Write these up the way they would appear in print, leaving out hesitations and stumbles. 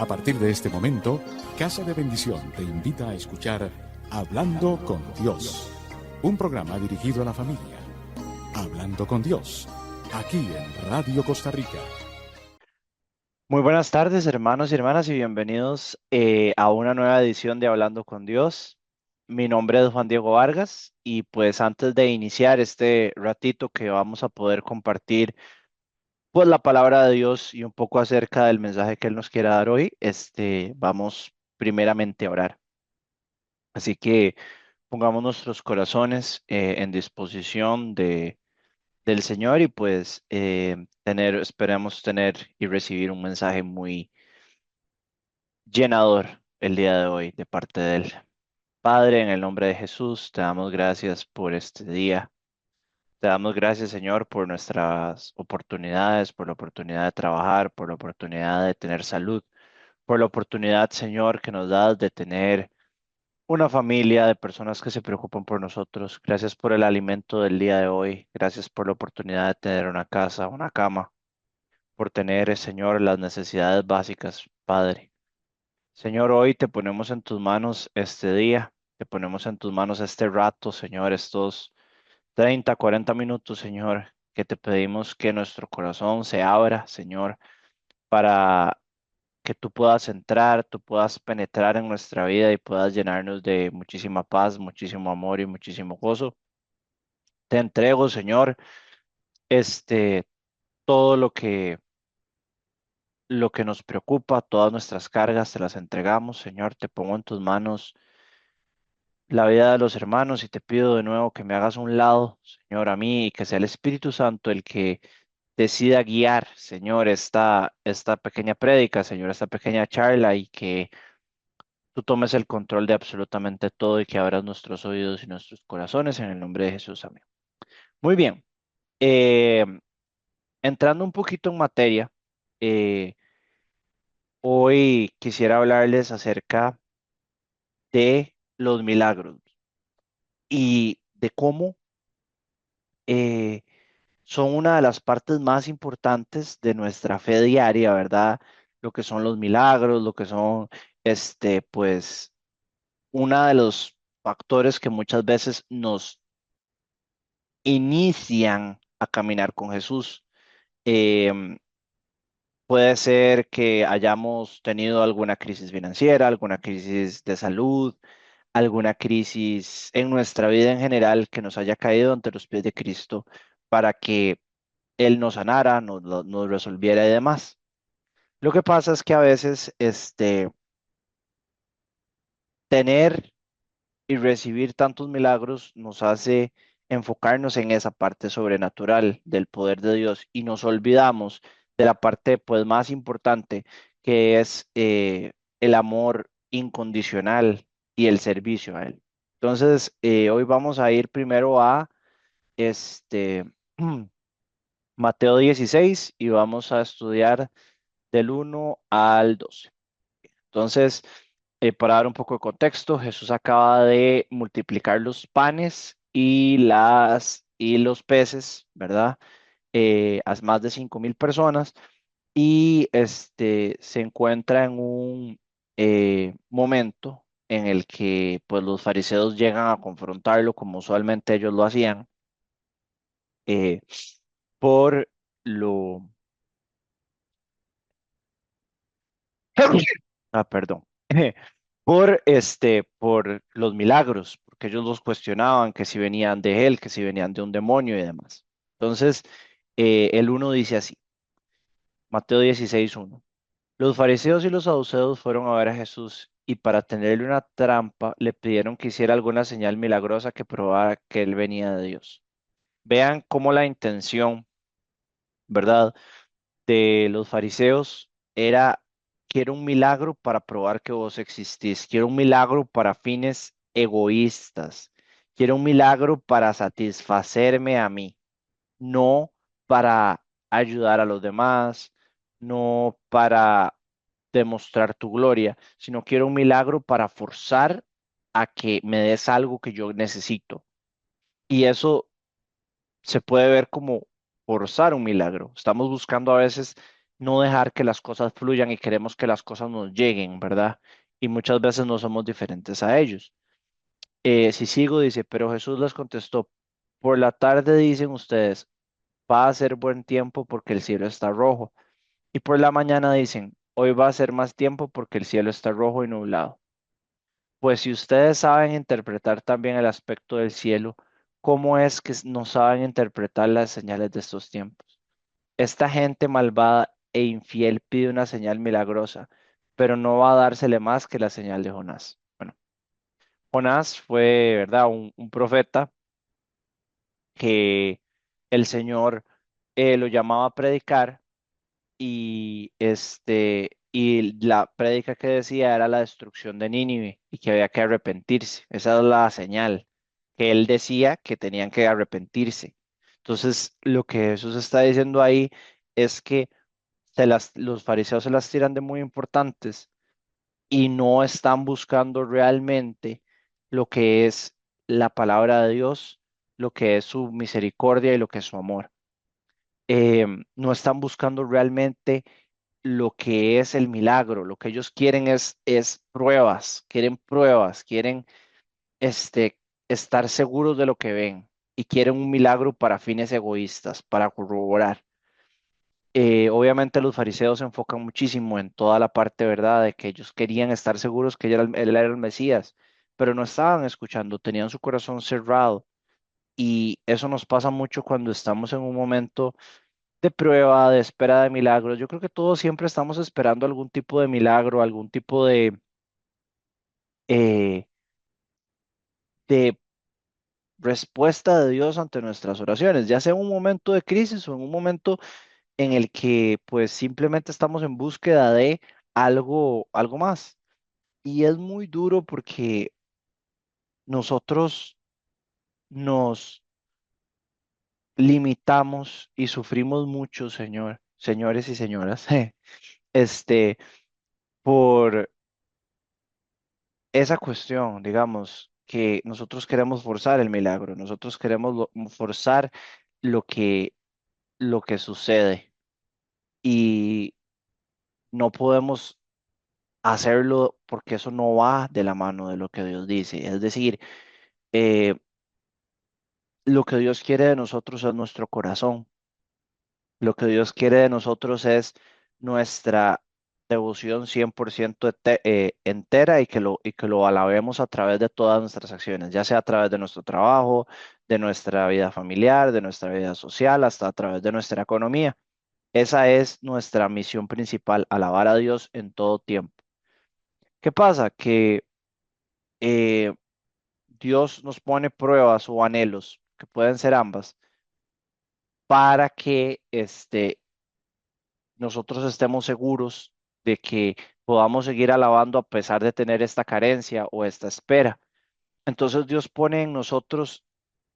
A partir de este momento, Casa de Bendición te invita a escuchar Hablando con Dios, un programa dirigido a la familia. Hablando con Dios, aquí en Radio Costa Rica. Muy buenas tardes, hermanos y hermanas, y bienvenidos a una nueva edición de Hablando con Dios. Mi nombre es Juan Diego Vargas y pues antes de iniciar este ratito que vamos a poder compartir pues la palabra de Dios y un poco acerca del mensaje que Él nos quiere dar hoy, vamos primeramente a orar. Así que pongamos nuestros corazones en disposición del Señor y pues esperemos tener y recibir un mensaje muy llenador el día de hoy de parte de Él. Padre, en el nombre de Jesús, te damos gracias por este día. Te damos gracias, Señor, por nuestras oportunidades, por la oportunidad de trabajar, por la oportunidad de tener salud, por la oportunidad, Señor, que nos das de tener una familia de personas que se preocupan por nosotros. Gracias por el alimento del día de hoy. Gracias por la oportunidad de tener una casa, una cama, por tener, Señor, las necesidades básicas, Padre. Señor, hoy te ponemos en tus manos este día, te ponemos en tus manos este rato, Señor, estos 30, 40 minutos, Señor, que te pedimos que nuestro corazón se abra, Señor, para que tú puedas entrar, tú puedas penetrar en nuestra vida y puedas llenarnos de muchísima paz, muchísimo amor y muchísimo gozo. Te entrego, Señor, este, todo lo que nos preocupa, todas nuestras cargas, te las entregamos, Señor, te pongo en tus manos la vida de los hermanos y te pido de nuevo que me hagas a un lado, Señor, a mí y que sea el Espíritu Santo el que decida guiar, Señor, esta pequeña prédica, Señor, esta pequeña charla y que tú tomes el control de absolutamente todo y que abras nuestros oídos y nuestros corazones en el nombre de Jesús. Amén. Muy bien. eh, Entrando un poquito en materia, eh, hoy quisiera hablarles acerca de los milagros y de cómo eh, son una de las partes más importantes de nuestra fe diaria, ¿verdad? Lo que son los milagros, lo que son, pues, uno de los factores que muchas veces nos inician a caminar con Jesús. Em, Puede ser que hayamos tenido alguna crisis financiera, alguna crisis de salud, alguna crisis en nuestra vida en general que nos haya caído ante los pies de Cristo para que Él nos sanara, nos resolviera y demás. Lo que pasa es que a veces tener y recibir tantos milagros nos hace enfocarnos en esa parte sobrenatural del poder de Dios y nos olvidamos de la parte pues más importante que es el amor incondicional y el servicio a Él. Entonces, hoy vamos a ir primero a este Mateo 16 y vamos a estudiar del 1 al 12. Entonces, para dar un poco de contexto, Jesús acaba de multiplicar los panes y los peces, ¿verdad? A más de 5.000 personas y se encuentra en un momento en el que pues los fariseos llegan a confrontarlo como usualmente ellos lo hacían eh, por lo perdón. Por los milagros, porque ellos los cuestionaban, que si venían de él, que si venían de un demonio y demás. Entonces, el uno dice así, Mateo 16:1. Los fariseos y los saduceos fueron a ver a Jesús y para tenerle una trampa le pidieron que hiciera alguna señal milagrosa que probara que él venía de Dios. Vean cómo la intención, ¿verdad?, de los fariseos era: quiero un milagro para probar que vos existís, quiero un milagro para fines egoístas, quiero un milagro para satisfacerme a mí, no para ayudar a los demás, no para demostrar tu gloria, sino quiero un milagro para forzar a que me des algo que yo necesito. Y eso se puede ver como forzar un milagro. Estamos buscando a veces no dejar que las cosas fluyan y queremos que las cosas nos lleguen, ¿verdad? Y muchas veces no somos diferentes a ellos. Si sigo, dice, pero Jesús les contestó, por la tarde dicen ustedes, va a ser buen tiempo porque el cielo está rojo. Y por la mañana dicen, hoy va a ser más tiempo porque el cielo está rojo y nublado. Pues si ustedes saben interpretar también el aspecto del cielo, ¿cómo es que no saben interpretar las señales de estos tiempos? Esta gente malvada e infiel pide una señal milagrosa, pero no va a dársele más que la señal de Jonás. Bueno, Jonás fue, ¿verdad? Un profeta que el Señor lo llamaba a predicar y la prédica que decía era la destrucción de Nínive y que había que arrepentirse. Esa es la señal que él decía que tenían que arrepentirse. Entonces, lo que Jesús está diciendo ahí es que los fariseos se las tiran de muy importantes y no están buscando realmente lo que es la palabra de Dios, lo que es su misericordia y lo que es su amor. No están buscando realmente lo que es el milagro. Lo que ellos quieren es pruebas, quieren este, estar seguros de lo que ven y quieren un milagro para fines egoístas, para corroborar. Obviamente los fariseos se enfocan muchísimo en toda la parte, ¿verdad?, de que ellos querían estar seguros que él era el Mesías, pero no estaban escuchando, tenían su corazón cerrado. Y eso nos pasa mucho cuando estamos en un momento de prueba, de espera de milagros. Yo creo que todos siempre estamos esperando algún tipo de milagro, algún tipo eh, de respuesta de Dios ante nuestras oraciones, ya sea en un momento de crisis o en un momento en el que pues simplemente estamos en búsqueda de algo más. Y es muy duro porque nosotros nos limitamos y sufrimos mucho, señores y señoras, este, por esa cuestión, digamos, que nosotros queremos forzar el milagro, nosotros queremos forzar lo lo que sucede y no podemos hacerlo porque eso no va de la mano de lo que Dios dice. Es decir, eh, lo que Dios quiere de nosotros es nuestro corazón. Lo que Dios quiere de nosotros es nuestra devoción 100% entera y que lo alabemos a través de todas nuestras acciones, ya sea a través de nuestro trabajo, de nuestra vida familiar, de nuestra vida social, hasta a través de nuestra economía. Esa es nuestra misión principal, alabar a Dios en todo tiempo. ¿Qué pasa? Que eh, Dios nos pone pruebas o anhelos, que pueden ser ambas, para que nosotros estemos seguros de que podamos seguir alabando a pesar de tener esta carencia o esta espera. Entonces Dios pone en nosotros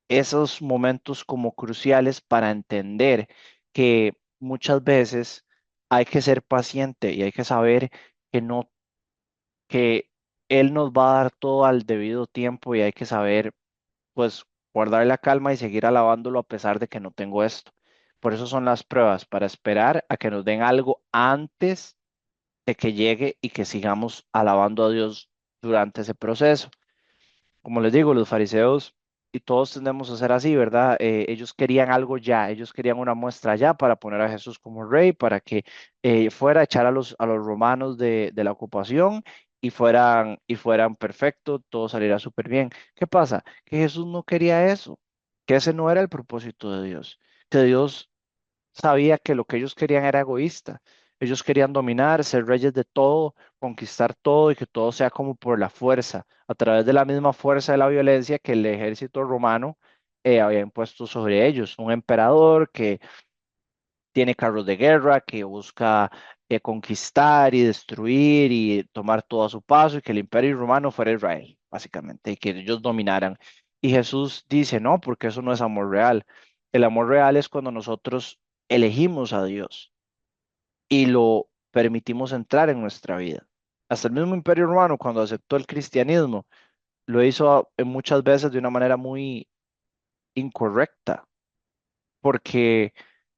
esos momentos como cruciales para entender que muchas veces hay que ser paciente y hay que saber que no, que Él nos va a dar todo al debido tiempo y hay que saber, pues, guardar la calma y seguir alabándolo a pesar de que no tengo esto. Por eso son las pruebas, para esperar a que nos den algo antes de que llegue y que sigamos alabando a Dios durante ese proceso. Como les digo, los fariseos y todos tendemos a ser así, ¿verdad? Ellos querían algo ya, ellos querían una muestra ya para poner a Jesús como rey, para que fuera a echar a a los romanos de la ocupación y fueran perfectos, todo saliera súper bien. ¿Qué pasa? Que Jesús no quería eso, que ese no era el propósito de Dios, que Dios sabía que lo que ellos querían era egoísta. Ellos querían dominar, ser reyes de todo, conquistar todo y que todo sea como por la fuerza, a través de la misma fuerza de la violencia que el ejército romano había impuesto sobre ellos. Un emperador que tiene carros de guerra, que busca conquistar y destruir y tomar todo a su paso y que el imperio romano fuera Israel, básicamente, y que ellos dominaran. Y Jesús dice, no, porque eso no es amor real. El amor real es cuando nosotros elegimos a Dios y lo permitimos entrar en nuestra vida. Hasta el mismo imperio romano, cuando aceptó el cristianismo, lo hizo muchas veces de una manera muy incorrecta, porque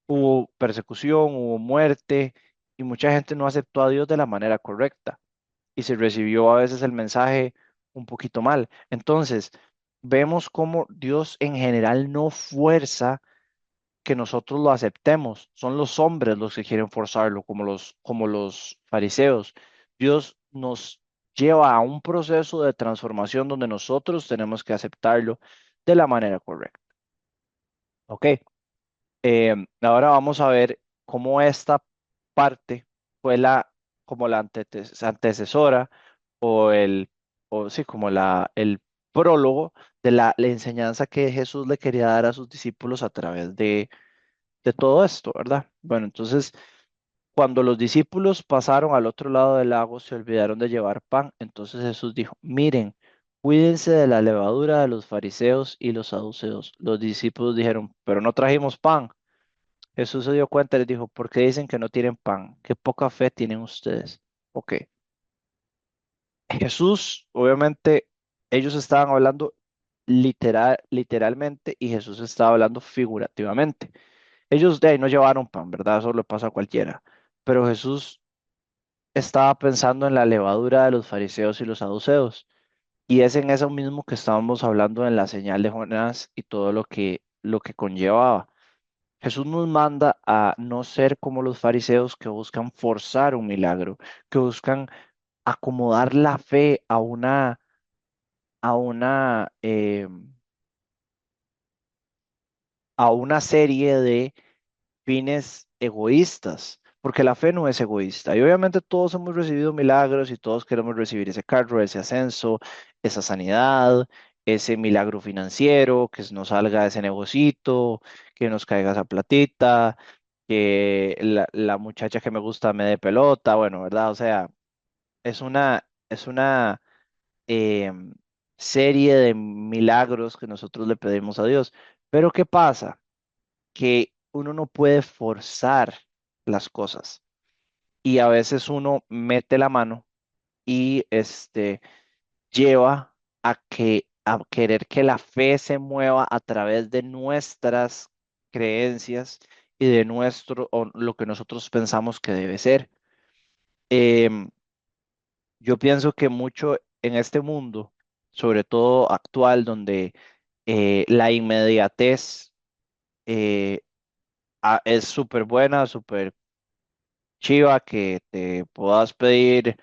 hubo persecución, hubo muerte y mucha gente no aceptó a Dios de la manera correcta y se recibió a veces el mensaje un poquito mal. Entonces, vemos cómo Dios en general no fuerza que nosotros lo aceptemos. Son los hombres los que quieren forzarlo, como los fariseos. Dios nos lleva a un proceso de transformación donde nosotros tenemos que aceptarlo de la manera correcta. ¿Ok? Ahora vamos a ver cómo esta parte fue como la antecesora o o sí, como el prólogo de la enseñanza que Jesús le quería dar a sus discípulos a través de todo esto, ¿verdad? Bueno, entonces, cuando los discípulos pasaron al otro lado del lago, se olvidaron de llevar pan. Entonces Jesús dijo, miren, cuídense de la levadura de los fariseos y los saduceos. Los discípulos dijeron, pero no trajimos pan. Jesús se dio cuenta y les dijo, ¿por qué dicen que no tienen pan? Qué poca fe tienen ustedes. Ok. Jesús, obviamente, ellos estaban hablando literalmente y Jesús estaba hablando figurativamente. Ellos de ahí no llevaron pan, ¿verdad? Eso le pasa a cualquiera. Pero Jesús estaba pensando en la levadura de los fariseos y los saduceos. Y es en eso mismo que estábamos hablando en la señal de Jonás y todo lo que conllevaba. Jesús nos manda a no ser como los fariseos que buscan forzar un milagro, que buscan acomodar la fe a a una serie de fines egoístas, porque la fe no es egoísta. Y obviamente todos hemos recibido milagros y todos queremos recibir ese carro, ese ascenso, esa sanidad, ese milagro financiero, que nos salga ese negocito, que nos caiga esa platita, que la muchacha que me gusta me dé pelota, bueno, ¿verdad? O sea, es una em, serie de milagros que nosotros le pedimos a Dios. Pero ¿qué pasa? Que uno no puede forzar las cosas y a veces uno mete la mano y lleva a querer que la fe se mueva a través de nuestras creencias y de o lo que nosotros pensamos que debe ser. Em, yo pienso que mucho en este mundo, sobre todo actual, donde la inmediatez eh, es súper buena, súper chiva, que te puedas pedir,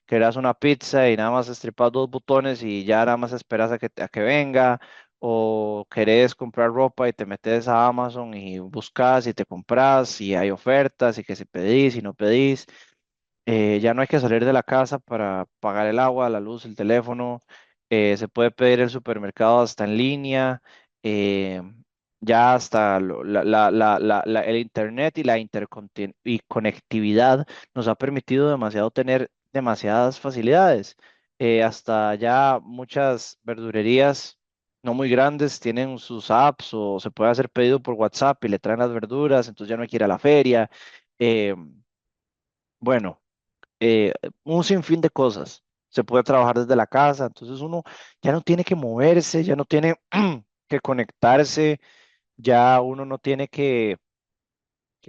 quieras una pizza y nada más estripas dos botones y ya nada más esperas a que venga, o querés comprar ropa y te metes a Amazon y buscas y te compras y hay ofertas y que si pedís y no pedís. Ya no hay que salir de la casa para pagar el agua, la luz, el teléfono. Se puede pedir el supermercado hasta en línea. eh, ya hasta el internet y y conectividad nos ha permitido demasiado tener demasiadas facilidades. Hasta ya muchas verdurerías no muy grandes tienen sus apps o se puede hacer pedido por WhatsApp y le traen las verduras, entonces ya no hay que ir a la feria. Eh, bueno eh, un sinfín de cosas. Se puede trabajar desde la casa, entonces uno ya no tiene que moverse, ya no tiene que conectarse, ya uno no tiene que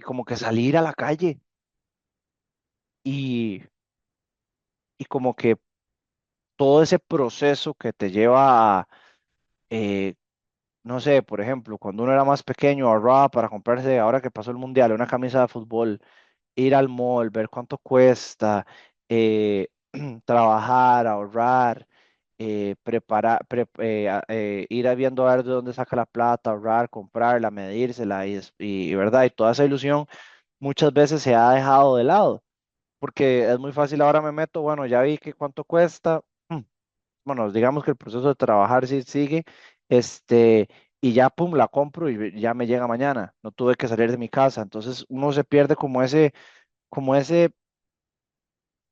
como que salir a la calle y, y como que todo ese proceso que te lleva a, eh, no sé, por ejemplo, cuando uno era más pequeño, ahorraba para comprarse, ahora que pasó el mundial, una camisa de fútbol, ir al mall, ver cuánto cuesta, eh, trabajar, ahorrar, ir viendo a ver de dónde saca la plata, ahorrar, comprarla, medírsela ¿verdad? Y toda esa ilusión muchas veces se ha dejado de lado, porque es muy fácil, ahora me meto, bueno, ya vi que cuánto cuesta, bueno, digamos que el proceso de trabajar sí sigue, y ya, pum, la compro y ya me llega mañana, no tuve que salir de mi casa, entonces uno se pierde como ese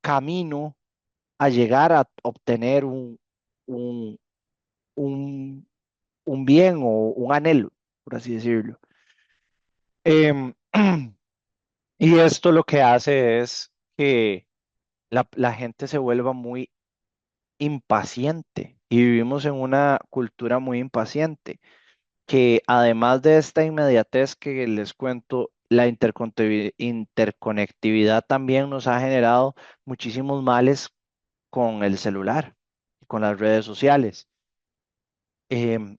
camino a llegar a obtener un, un, un bien o un anhelo, por así decirlo. Em, y esto lo que hace es que la gente se vuelva muy impaciente y vivimos en una cultura muy impaciente que además de esta inmediatez que les cuento, la interconectividad también nos ha generado muchísimos males con el celular, con las redes sociales.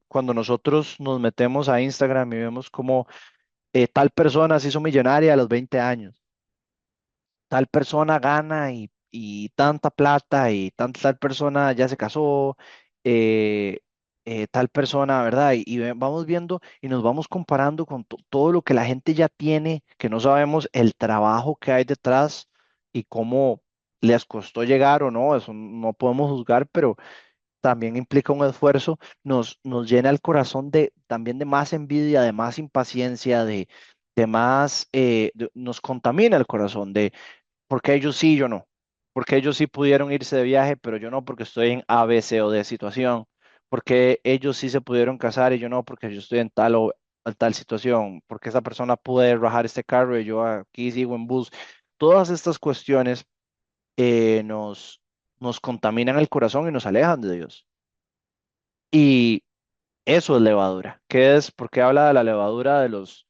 Cuando nosotros nos metemos a Instagram y vemos como tal persona se hizo millonaria a los 20 años, tal persona gana y tanta plata y tal persona ya se casó, eh, tal persona, ¿verdad? Vamos viendo y nos vamos comparando con todo lo que la gente ya tiene, que no sabemos el trabajo que hay detrás y cómo les costó llegar o no, eso no podemos juzgar, pero también implica un esfuerzo, nos llena el corazón también de más envidia, de más impaciencia, de más, nos contamina el corazón de por qué ellos sí, yo no, porque ellos sí pudieron irse de viaje, pero yo no porque estoy en A, B, C o D situación, porque ellos sí se pudieron casar y yo no porque yo estoy en tal o tal situación, porque esa persona puede rajar este carro y yo aquí sigo en bus. Todas estas cuestiones nos contaminan el corazón y nos alejan de Dios. Y eso es levadura. ¿Qué es? ¿Por qué habla de la levadura de los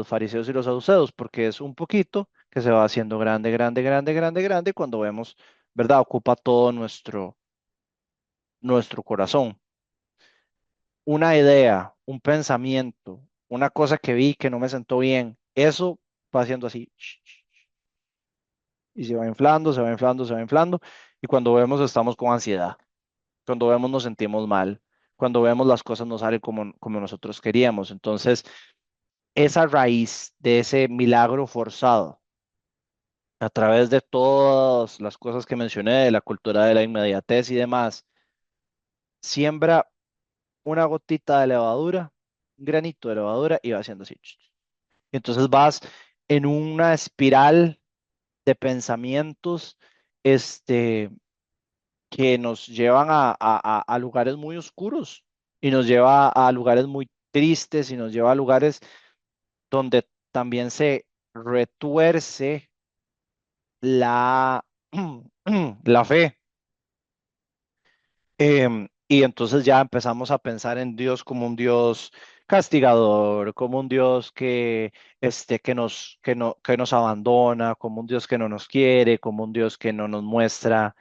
fariseos y los saduceos? Porque es un poquito que se va haciendo grande, grande, grande, grande, grande, y cuando vemos, ¿verdad? Ocupa todo nuestro corazón. Una idea, un pensamiento, una cosa que vi que no me sentó bien, eso va haciendo así, y se va inflando, se va inflando, se va inflando, y cuando vemos estamos con ansiedad. Cuando vemos nos sentimos mal, cuando vemos las cosas no salen como nosotros queríamos. Entonces, esa raíz de ese milagro forzado, a través de todas las cosas que mencioné, de la cultura de la inmediatez y demás, siembra una gotita de levadura, un granito de levadura y va haciendo así. Y entonces vas en una espiral de pensamientos, este, que nos llevan a lugares muy oscuros y nos lleva a lugares muy tristes y nos lleva a lugares donde también se retuerce la, la fe. Y entonces ya empezamos a pensar en Dios como un Dios castigador, como un Dios que nos abandona, como un Dios que no nos quiere, como un Dios que no nos muestra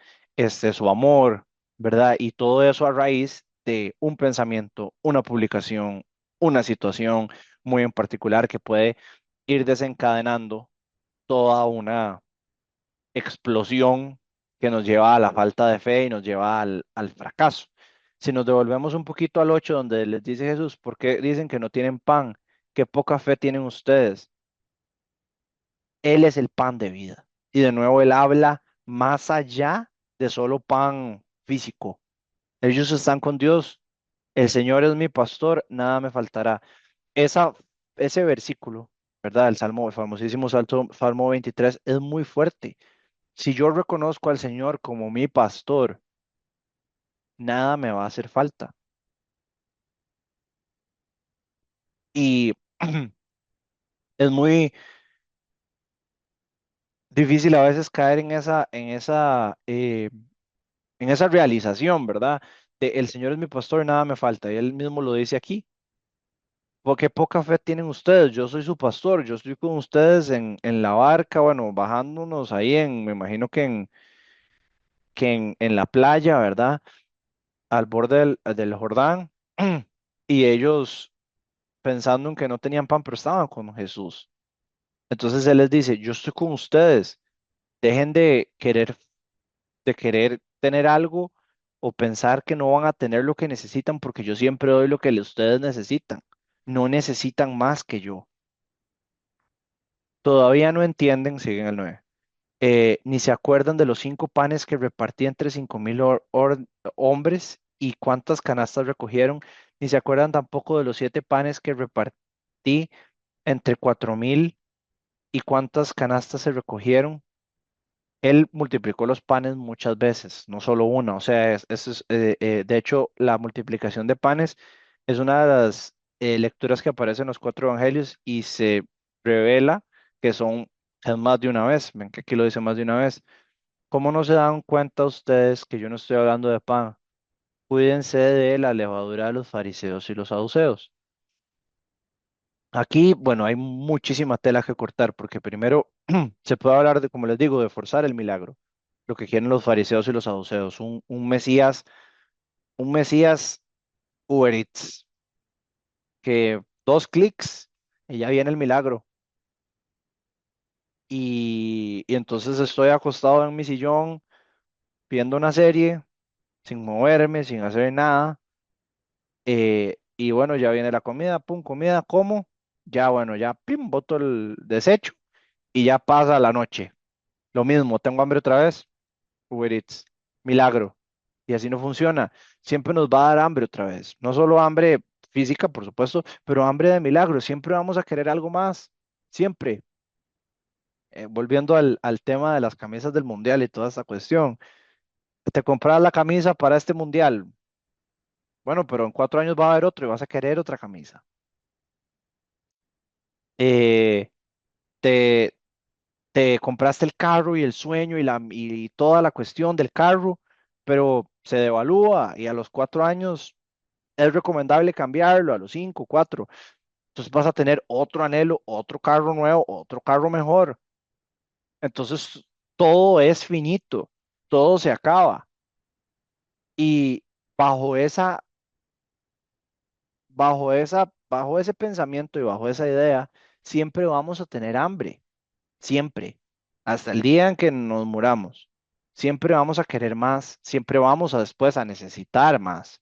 su amor, ¿verdad? Y todo eso a raíz de un pensamiento, una publicación, una situación muy en particular que puede ir desencadenando toda una explosión que nos lleva a la falta de fe y nos lleva al fracaso. Si nos devolvemos un poquito al 8 donde les dice Jesús, ¿por qué dicen que no tienen pan? ¿Qué poca fe tienen ustedes? Él es el pan de vida. Y de nuevo él habla más allá de solo pan físico. Ellos están con Dios. El Señor es mi pastor, nada me faltará. Esa, ese versículo, ¿verdad? El Salmo, el famosísimo Salmo 23, es muy fuerte. Si yo reconozco al Señor como mi pastor, nada me va a hacer falta. Y es muy difícil a veces caer en esa realización, ¿verdad? De el Señor es mi pastor, nada me falta. Y él mismo lo dice aquí. Porque poca fe tienen ustedes. Yo soy su pastor. Yo estoy con ustedes en la barca, bueno, bajándonos ahí me imagino en la playa, ¿verdad? Al borde del Jordán. Y ellos pensando en que no tenían pan, pero estaban con Jesús. Entonces Él les dice, yo estoy con ustedes, dejen de querer tener algo o pensar que no van a tener lo que necesitan porque yo siempre doy lo que ustedes necesitan. No necesitan más que yo. Todavía no entienden, siguen el 9, ni se acuerdan de los 5 panes que repartí entre 5,000 hombres y cuántas canastas recogieron, ni se acuerdan tampoco de los 7 panes que repartí entre 4,000 y cuántas canastas se recogieron. Él multiplicó los panes muchas veces, no solo una. O sea, de hecho, la multiplicación de panes es una de las lecturas que aparecen en los 4 evangelios y se revela que es más de una vez. Ven que aquí lo dice más de una vez. ¿Cómo no se dan cuenta ustedes que yo no estoy hablando de pan? Cuídense de la levadura de los fariseos y los saduceos. Aquí, bueno, hay muchísima tela que cortar porque primero se puede hablar de, como les digo, de forzar el milagro, lo que quieren los fariseos y los saduceos, un Mesías Uber Eats, que dos clics y ya viene el milagro. Y entonces estoy acostado en mi sillón viendo una serie, sin moverme, sin hacer nada. Y bueno, ya viene la comida, pum, comida, como, ya bueno, ya, pim, boto el desecho y ya pasa la noche. Lo mismo, tengo hambre otra vez, Uber Eats, milagro. Y así no funciona. Siempre nos va a dar hambre otra vez. No solo hambre física, por supuesto, pero hambre de milagro. Siempre vamos a querer algo más. Siempre. Volviendo al tema de las camisas del mundial y toda esta cuestión. Te compras la camisa para este mundial. Bueno, pero en 4 años va a haber otro y vas a querer otra camisa. Eh, te, te compraste el carro y el sueño y toda la cuestión del carro, pero se devalúa y a los 4 años es recomendable cambiarlo, a los 5, 4. Entonces vas a tener otro anhelo, otro carro nuevo, otro carro mejor. Entonces todo es finito, todo se acaba. Y bajo esa, bajo ese pensamiento y bajo esa idea, siempre vamos a tener hambre, siempre, hasta el día en que nos muramos. Siempre vamos a querer más, siempre vamos a después a necesitar más,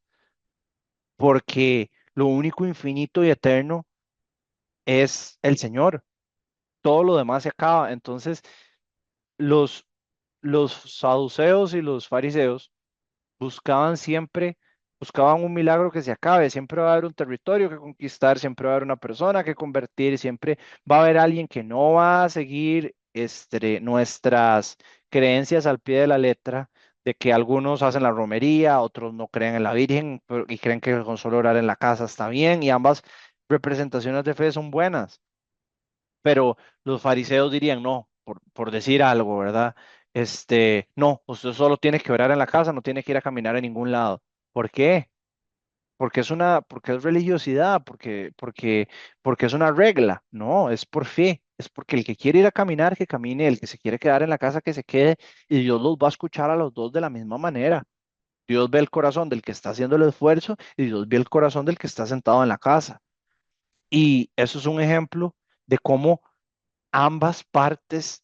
porque lo único infinito y eterno es el Señor. Todo lo demás se acaba. Entonces, los, los saduceos y los fariseos buscaban siempre, buscaban un milagro que se acabe, siempre va a haber un territorio que conquistar, siempre va a haber una persona que convertir, siempre va a haber alguien que no va a seguir nuestras creencias al pie de la letra, de que algunos hacen la romería, otros no creen en la Virgen y creen que con solo orar en la casa está bien, y ambas representaciones de fe son buenas, pero los fariseos dirían no, por decir algo, ¿verdad? No, usted solo tiene que orar en la casa, no tiene que ir a caminar a ningún lado. ¿Por qué? Porque es religiosidad, porque es una regla. No, es por fe, es porque el que quiere ir a caminar, que camine, el que se quiere quedar en la casa, que se quede, y Dios los va a escuchar a los dos de la misma manera. Dios ve el corazón del que está haciendo el esfuerzo y Dios ve el corazón del que está sentado en la casa. Y eso es un ejemplo de cómo ambas partes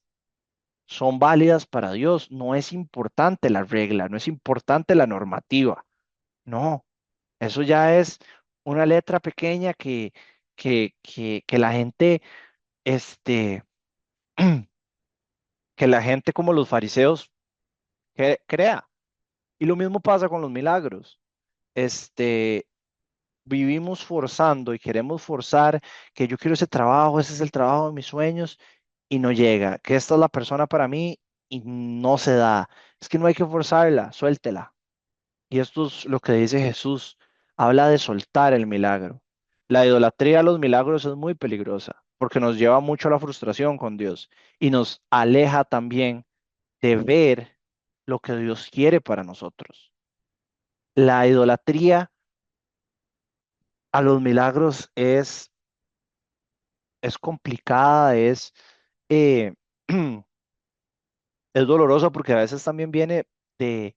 son válidas para Dios. No es importante la regla, no es importante la normativa. No, eso ya es una letra pequeña que la gente, este, que la gente como los fariseos crea. Y lo mismo pasa con los milagros. Este, vivimos forzando y queremos forzar que yo quiero ese trabajo, ese es el trabajo de mis sueños y no llega, que esta es la persona para mí y no se da. Es que no hay que forzarla, suéltela. Y esto es lo que dice Jesús, habla de soltar el milagro. La idolatría a los milagros es muy peligrosa porque nos lleva mucho a la frustración con Dios y nos aleja también de ver lo que Dios quiere para nosotros. La idolatría a los milagros es complicada, eh, es dolorosa porque a veces también viene de,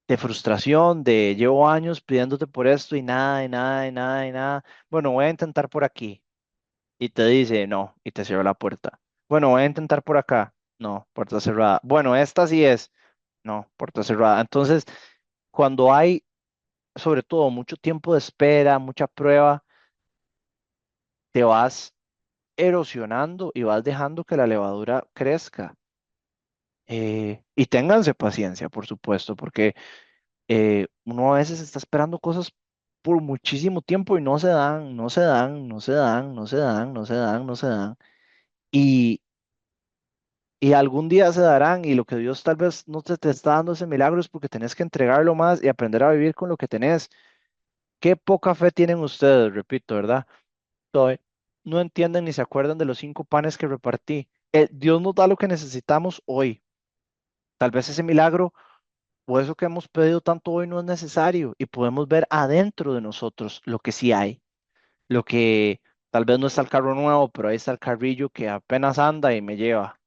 de frustración, de llevo años pidiéndote por esto y nada, y nada, y nada, y nada. Bueno, voy a intentar por aquí. Y te dice no, y te cierra la puerta. Bueno, voy a intentar por acá. No, puerta cerrada. Bueno, esta sí es. No, puerta cerrada. Entonces, cuando hay, sobre todo, mucho tiempo de espera, mucha prueba, te vas erosionando y vas dejando que la levadura crezca. Y ténganse paciencia, por supuesto, porque uno a veces está esperando cosas por muchísimo tiempo y no se dan, no se dan, no se dan, no se dan, no se dan, no se dan. Y, y algún día se darán y lo que Dios tal vez no te está dando ese milagro es porque tenés que entregarlo más y aprender a vivir con lo que tenés. Qué poca fe tienen ustedes, repito, ¿verdad? Todavía no entienden ni se acuerdan de los 5 panes que repartí. Dios nos da lo que necesitamos hoy. Tal vez ese milagro o eso que hemos pedido tanto hoy no es necesario y podemos ver adentro de nosotros lo que sí hay, lo que Tal vez no está el carro nuevo, pero ahí está el carrillo que apenas anda y me lleva.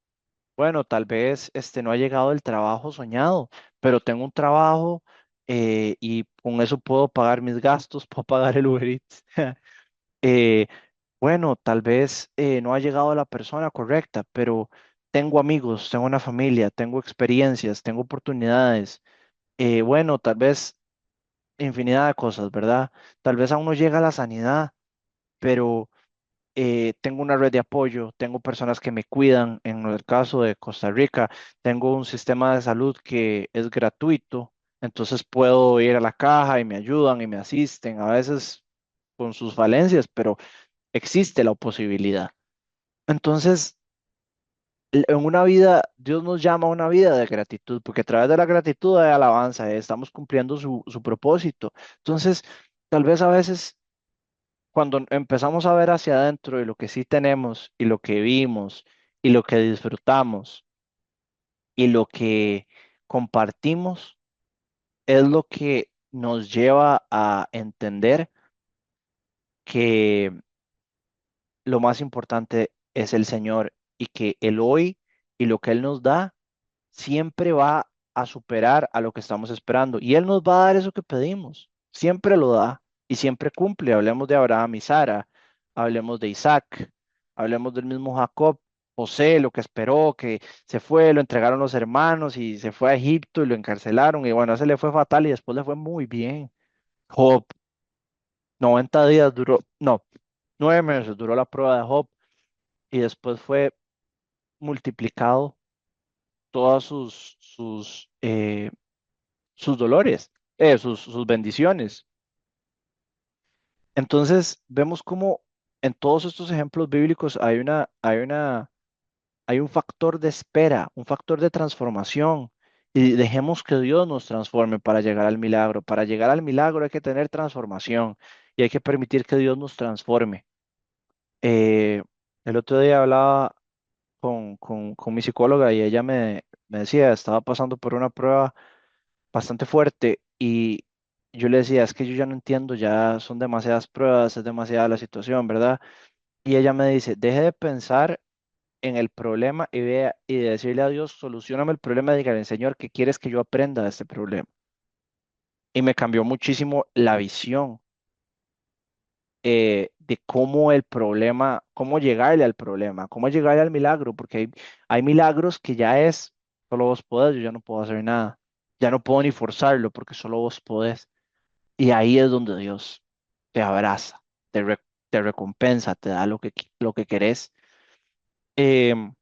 Bueno, tal vez no ha llegado el trabajo soñado, pero tengo un trabajo y con eso puedo pagar mis gastos, puedo pagar el Uber Eats. Eh, bueno, tal vez no ha llegado la persona correcta, pero tengo amigos, tengo una familia, tengo experiencias, tengo oportunidades. Bueno, tal vez infinidad de cosas, ¿verdad? Tal vez aún no llega la sanidad, pero tengo una red de apoyo, tengo personas que me cuidan. En el caso de Costa Rica, tengo un sistema de salud que es gratuito, entonces puedo ir a la caja y me ayudan y me asisten, a veces con sus falencias, pero existe la posibilidad. Entonces, en una vida, Dios nos llama a una vida de gratitud, porque a través de la gratitud hay alabanza, estamos cumpliendo su propósito. Entonces, tal vez a veces cuando empezamos a ver hacia adentro y lo que sí tenemos y lo que vimos y lo que disfrutamos y lo que compartimos, es lo que nos lleva a entender que lo más importante es el Señor y que el hoy y lo que Él nos da siempre va a superar a lo que estamos esperando. Y Él nos va a dar eso que pedimos. Siempre lo da y siempre cumple. Hablemos de Abraham y Sara, hablemos de Isaac, hablemos del mismo Jacob, José, lo que esperó, que se fue, lo entregaron los hermanos y se fue a Egipto y lo encarcelaron. Y bueno, ese le fue fatal y después le fue muy bien. Job, 90 días duró, no, 9 meses duró la prueba de Job y después fue multiplicado todas sus dolores, sus bendiciones. Entonces, vemos cómo en todos estos ejemplos bíblicos hay un factor de espera, un factor de transformación. Y dejemos que Dios nos transforme para llegar al milagro. Para llegar al milagro hay que tener transformación y hay que permitir que Dios nos transforme. Eh, el otro día hablaba con mi psicóloga y ella me decía, estaba pasando por una prueba bastante fuerte y yo le decía, es que yo ya no entiendo, ya son demasiadas pruebas, es demasiada la situación, ¿verdad? Y ella me dice, deje de pensar en el problema y vea y de decirle a Dios, solucioname el problema, dígale, Señor, ¿qué quieres que yo aprenda de este problema? Y me cambió muchísimo la visión de cómo el problema, cómo llegarle al problema, cómo llegarle al milagro, porque hay milagros que ya es, solo vos podés, yo ya no puedo hacer nada, ya no puedo ni forzarlo porque solo vos podés. Y ahí es donde Dios te abraza, te recompensa, te da lo que querés. Em,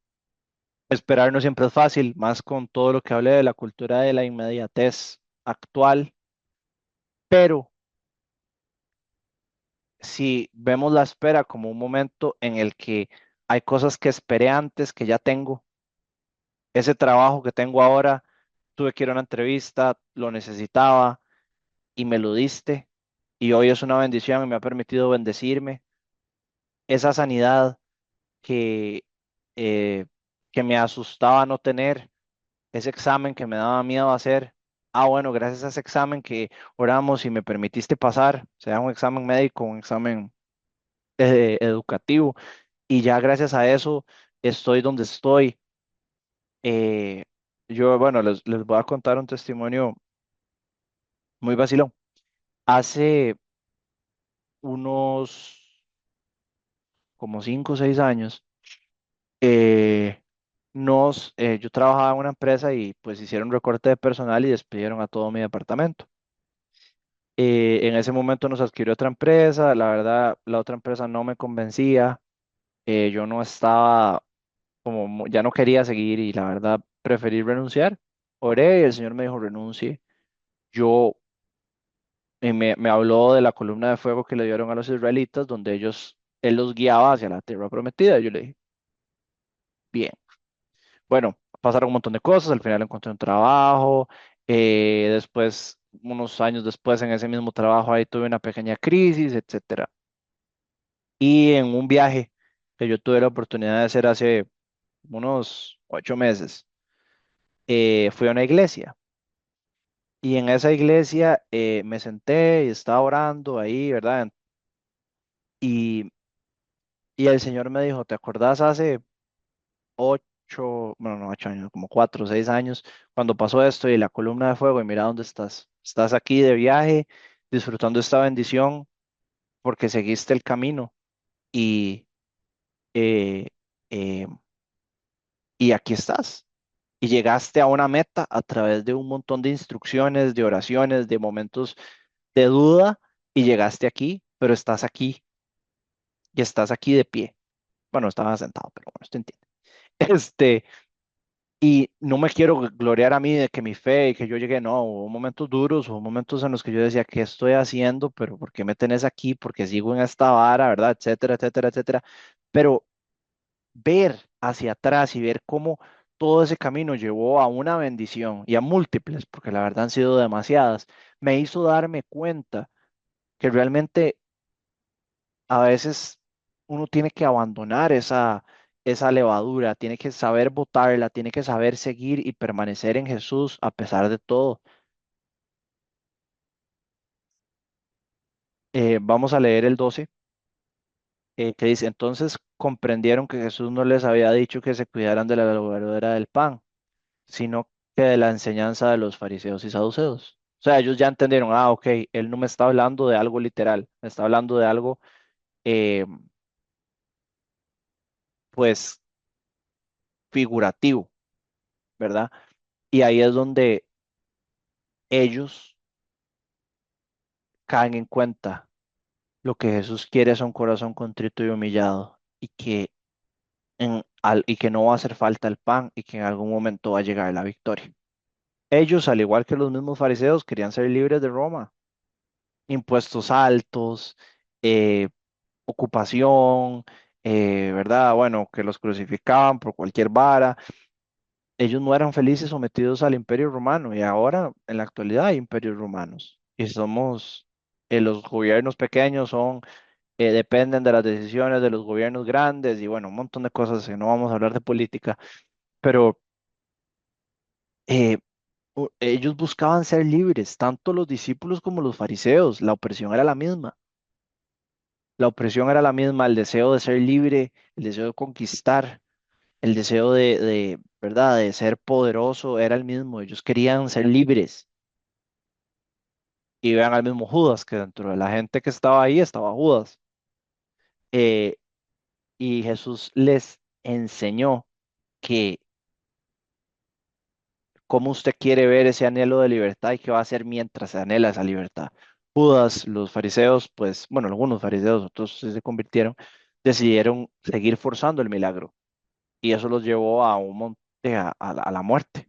Esperar no siempre es fácil, más con todo lo que hablé de la cultura de la inmediatez actual, pero si vemos la espera como un momento en el que hay cosas que esperé antes que ya tengo, ese trabajo que tengo ahora, tuve que ir a una entrevista, lo necesitaba y me lo diste, y hoy es una bendición y me ha permitido bendecirme, esa sanidad que, eh, que me asustaba no tener, ese examen que me daba miedo hacer. Ah, bueno, gracias a ese examen que oramos y me permitiste pasar, sea un examen médico, un examen educativo, y ya gracias a eso estoy donde estoy. Eh, bueno, les voy a contar un testimonio muy vacilón. Hace unos como 5 o 6 años, eh, yo trabajaba en una empresa y pues hicieron recorte de personal y despidieron a todo mi departamento. En ese momento nos adquirió otra empresa, la verdad la otra empresa no me convencía, yo no estaba como, ya no quería seguir y la verdad preferí renunciar. Oré y el Señor me dijo renuncie. Yo, me habló de la columna de fuego que le dieron a los israelitas, donde él los guiaba hacia la tierra prometida. Yo le dije, bien. Bueno, pasaron un montón de cosas, al final encontré un trabajo, después, unos años después, en ese mismo trabajo, ahí tuve una pequeña crisis, etcétera. Y en un viaje que yo tuve la oportunidad de hacer hace unos 8 meses, fui a una iglesia. Y en esa iglesia me senté y estaba orando ahí, ¿verdad? Y el Señor me dijo, ¿te acordás hace 8, bueno, no 8 años, como 4 o 6 años, cuando pasó esto y la columna de fuego y mira dónde estás? Estás aquí de viaje, disfrutando esta bendición porque seguiste el camino y, eh, eh, y aquí estás. Y llegaste a una meta a través de un montón de instrucciones, de oraciones, de momentos de duda y llegaste aquí, pero estás aquí y estás aquí de pie. Bueno, estaba sentado, pero bueno, usted entiende. Este, y no me quiero gloriar a mí de que mi fe y que yo llegué, no, hubo momentos duros, hubo momentos en los que yo decía, ¿qué estoy haciendo? Pero ¿por qué me tenés aquí? Porque sigo en esta vara, ¿verdad? Etcétera, etcétera, etcétera. Pero ver hacia atrás y ver cómo todo ese camino llevó a una bendición y a múltiples, porque la verdad han sido demasiadas, me hizo darme cuenta que realmente a veces uno tiene que abandonar esa levadura, tiene que saber botarla, tiene que saber seguir y permanecer en Jesús a pesar de todo. Vamos a leer el 12, que dice, entonces comprendieron que Jesús no les había dicho que se cuidaran de la levadura del pan, sino que de la enseñanza de los fariseos y saduceos. O sea, ellos ya entendieron, ok, él no me está hablando de algo literal, me está hablando de algo, eh, pues, figurativo, ¿verdad? Y ahí es donde ellos caen en cuenta lo que Jesús quiere es un corazón contrito y humillado y que no va a hacer falta el pan y que en algún momento va a llegar la victoria. Ellos, al igual que los mismos fariseos, querían ser libres de Roma, impuestos altos, eh, ocupación, ¿verdad? Bueno, que los crucificaban por cualquier vara. Ellos no eran felices sometidos al imperio romano y ahora, en la actualidad, hay imperios romanos. Y los gobiernos pequeños dependen de las decisiones de los gobiernos grandes y bueno, un montón de cosas que no vamos a hablar de política, pero eh, ellos buscaban ser libres, tanto los discípulos como los fariseos, la opresión era la misma. La opresión era la misma, el deseo de ser libre, el deseo de conquistar, el deseo ¿verdad?, de ser poderoso era el mismo. Ellos querían ser libres. Y vean al mismo Judas, que dentro de la gente que estaba ahí estaba Judas. Eh, y Jesús les enseñó que cómo usted quiere ver ese anhelo de libertad y qué va a hacer mientras se anhela esa libertad. Judas, los fariseos, pues, bueno, algunos fariseos, otros sí se convirtieron, decidieron seguir forzando el milagro y eso los llevó a un monte, a la muerte.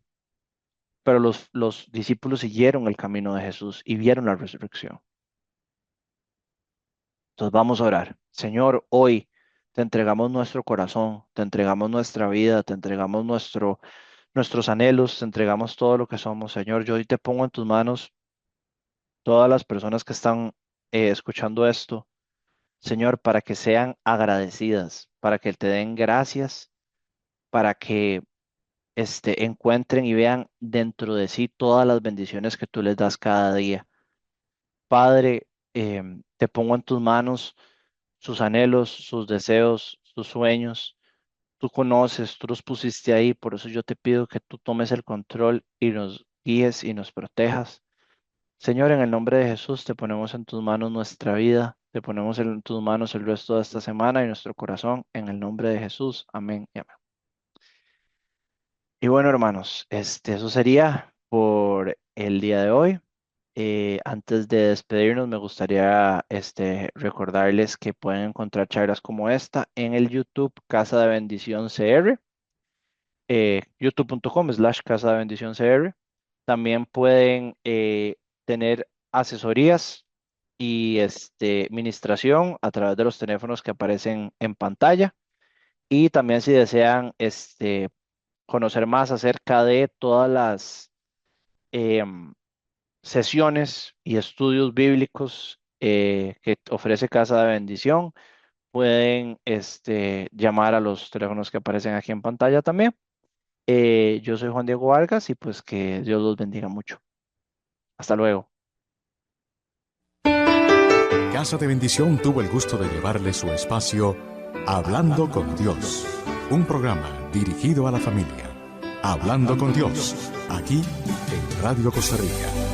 Pero los discípulos siguieron el camino de Jesús y vieron la resurrección. Entonces vamos a orar. Señor, hoy te entregamos nuestro corazón, te entregamos nuestra vida, te entregamos nuestros anhelos, te entregamos todo lo que somos. Señor, yo hoy te pongo en tus manos todas las personas que están escuchando esto, Señor, para que sean agradecidas, para que te den gracias, para que encuentren y vean dentro de sí todas las bendiciones que tú les das cada día. Padre, te pongo en tus manos sus anhelos, sus deseos, sus sueños. Tú conoces, tú los pusiste ahí, por eso yo te pido que tú tomes el control y nos guíes y nos protejas. Señor, en el nombre de Jesús, te ponemos en tus manos nuestra vida, te ponemos en tus manos el resto de esta semana y nuestro corazón, en el nombre de Jesús. Amén y amén. Y bueno, hermanos, eso sería por el día de hoy. Antes de despedirnos, me gustaría recordarles que pueden encontrar charlas como esta en el YouTube Casa de Bendición CR, youtube.com/Casa de Bendición CR. También pueden tener asesorías y administración a través de los teléfonos que aparecen en pantalla. Y también si desean conocer más acerca de todas las em, sesiones y estudios bíblicos que ofrece Casa de Bendición, pueden llamar a los teléfonos que aparecen aquí en pantalla también. Yo soy Juan Diego Vargas y pues que Dios los bendiga mucho. Hasta luego. Casa de Bendición tuvo el gusto de llevarle su espacio Hablando con Dios, un programa dirigido a la familia. Hablando con Dios, aquí en Radio Costa Rica.